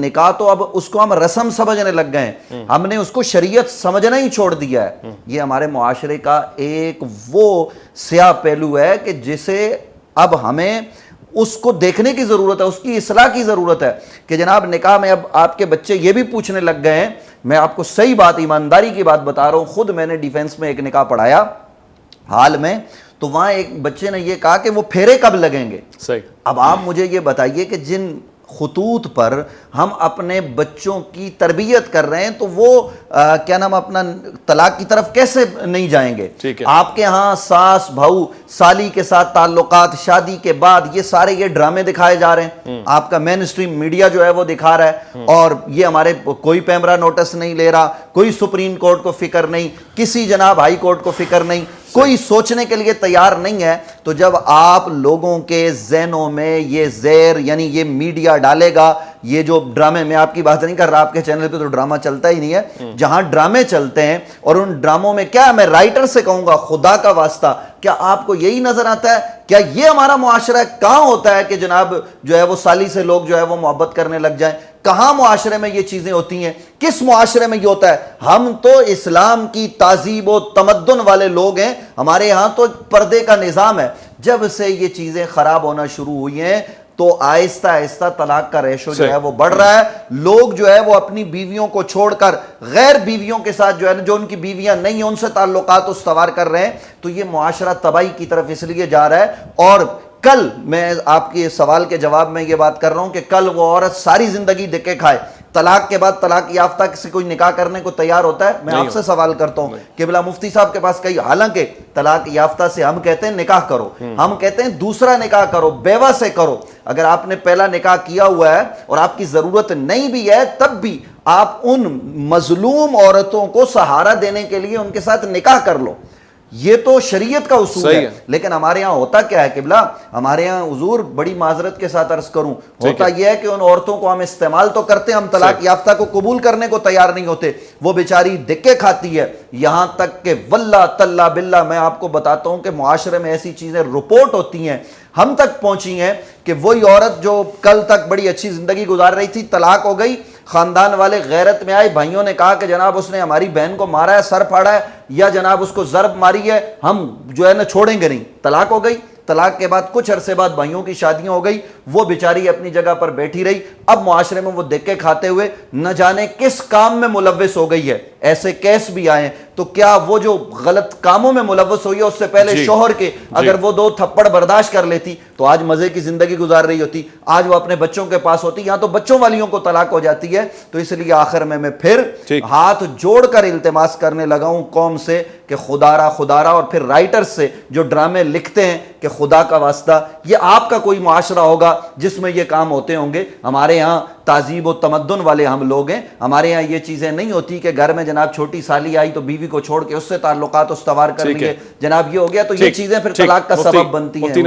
نکاح تو اب اس کو ہم رسم سمجھنے لگ گئے ہیں، ہم نے اس کو شریعت سمجھنا ہی چھوڑ دیا ہے۔ یہ ہمارے معاشرے کا ایک وہ سیاہ پہلو ہے کہ جسے اب ہمیں اس کو دیکھنے کی ضرورت ہے، اس کی اصلاح کی ضرورت ہے کہ جناب نکاح میں اب آپ کے بچے یہ بھی پوچھنے لگ گئے ہیں۔ میں آپ کو صحیح بات، ایمانداری کی بات بتا رہا ہوں، خود میں نے ڈیفینس میں ایک نکاح پڑھایا حال میں، تو وہاں ایک بچے نے یہ کہا کہ وہ پھیرے کب لگیں گے۔ اب آپ مجھے یہ بتائیے کہ جن خطوط پر ہم اپنے بچوں کی تربیت کر رہے ہیں تو وہ کیا نام اپنا طلاق کی طرف کیسے نہیں جائیں گے؟ آپ کے ہاں ساس بہو سالی کے ساتھ تعلقات، شادی کے بعد یہ سارے یہ ڈرامے دکھائے جا رہے ہیں، آپ کا مین اسٹریم میڈیا جو ہے وہ دکھا رہا ہے، اور یہ ہمارے کوئی پیمرا نوٹس نہیں لے رہا، کوئی سپریم کورٹ کو فکر نہیں، کسی جناب ہائی کورٹ کو فکر نہیں، کوئی سوچنے کے لیے تیار نہیں ہے۔ تو جب آپ لوگوں کے ذہنوں میں یہ زہر یعنی یہ میڈیا ڈالے گا، یہ جو ڈرامے، میں آپ کی بات نہیں کر رہا، آپ کے چینل پہ تو ڈرامہ چلتا ہی نہیں ہے، جہاں ڈرامے چلتے ہیں، اور ان ڈراموں میں کیا میں رائٹر سے کہوں گا خدا کا واسطہ، کیا آپ کو یہی نظر آتا ہے؟ کیا یہ ہمارا معاشرہ ہے؟ کہاں ہوتا ہے کہ جناب جو ہے وہ سالی سے لوگ جو ہے وہ محبت کرنے لگ جائیں؟ کہاں معاشرے میں یہ چیزیں ہوتی ہیں؟ کس معاشرے میں یہ ہوتا ہے؟ ہم تو اسلام کی تہذیب و تمدن والے لوگ ہیں، ہمارے یہاں تو پردے کا نظام ہے۔ جب سے یہ چیزیں خراب ہونا شروع ہوئی ہیں تو آہستہ آہستہ طلاق کا ریشو جو ہے وہ بڑھ رہا ہے۔ لوگ جو ہے وہ اپنی بیویوں کو چھوڑ کر غیر بیویوں کے ساتھ جو ہے جو ان کی بیویاں نہیں ہیں ان سے تعلقات استوار کر رہے ہیں، تو یہ معاشرہ تباہی کی طرف اس لیے جا رہا ہے۔ اور کل میں آپ کے سوال کے جواب میں یہ بات کر رہا ہوں کہ کل وہ عورت ساری زندگی دھکے کھائے، طلاق کے بعد طلاق یافتہ سے کوئی نکاح کرنے کو تیار ہوتا ہے؟ میں آپ سے سوال کرتا ہوں کہ بلا مفتی صاحب کے پاس کئی، حالانکہ طلاق یافتہ سے ہم کہتے ہیں نکاح کرو، ہم کہتے ہیں دوسرا نکاح کرو، بیوہ سے کرو۔ اگر آپ نے پہلا نکاح کیا ہوا ہے اور آپ کی ضرورت نہیں بھی ہے تب بھی آپ ان مظلوم عورتوں کو سہارا دینے کے لیے ان کے ساتھ نکاح کر لو، یہ تو شریعت کا اصول ہے۔ لیکن ہمارے یہاں ہوتا کیا ہے قبلہ؟ ہمارے یہاں حضور بڑی معذرت کے ساتھ عرض کروں، ہوتا یہ ہے کہ ان عورتوں کو ہم استعمال تو کرتے ہیں، ہم طلاق یافتہ کو قبول کرنے کو تیار نہیں ہوتے، وہ بیچاری دھکے کھاتی ہے، یہاں تک کہ واللہ تاللہ باللہ میں آپ کو بتاتا ہوں کہ معاشرے میں ایسی چیزیں رپورٹ ہوتی ہیں، ہم تک پہنچی ہیں کہ وہی عورت جو کل تک بڑی اچھی زندگی گزار رہی تھی، طلاق ہو گئی، خاندان والے غیرت میں آئے، بھائیوں نے کہا کہ جناب اس نے ہماری بہن کو مارا ہے، سر پھاڑا ہے، یا جناب اس کو ضرب ماری ہے، ہم جو ہے نا چھوڑیں گے نہیں، طلاق ہو گئی۔ طلاق کے بعد کچھ عرصے بعد بھائیوں کی شادیاں ہو گئی، وہ بیچاری اپنی جگہ پر بیٹھی رہی، اب معاشرے میں وہ دھکے کھاتے ہوئے نہ جانے کس کام میں ملوث ہو گئی ہے۔ ایسے کیس بھی آئے ہیں، تو کیا وہ جو غلط کاموں میں ملوث ہوئی ہے اس سے پہلے شوہر کے اگر وہ 2 تھپڑ برداشت کر لیتی تو آج مزے کی زندگی گزار رہی ہوتی، آج وہ اپنے بچوں کے پاس ہوتی، یہاں تو بچوں والیوں کو طلاق ہو جاتی ہے۔ تو اس لیے آخر میں پھر ہاتھ جوڑ کر التماس کرنے لگا ہوں قوم سے کہ خدارا، اور پھر رائٹرز سے جو ڈرامے لکھتے ہیں کہ خدا کا واسطہ یہ آپ کا کوئی معاشرہ ہوگا جس میں یہ کام ہوتے ہوں گے۔ ہمارے یہاں تہذیب و تمدن والے ہم لوگ ہیں، ہمارے یہاں یہ چیزیں نہیں ہوتی کہ گھر میں جناب چھوٹی سالی آئی تو بیوی کو چھوڑ کے اس سے تعلقات استوار کر لیے، جناب یہ ہو گیا، تو یہ چیزیں پھر طلاق کا سبب بنتی ہیں۔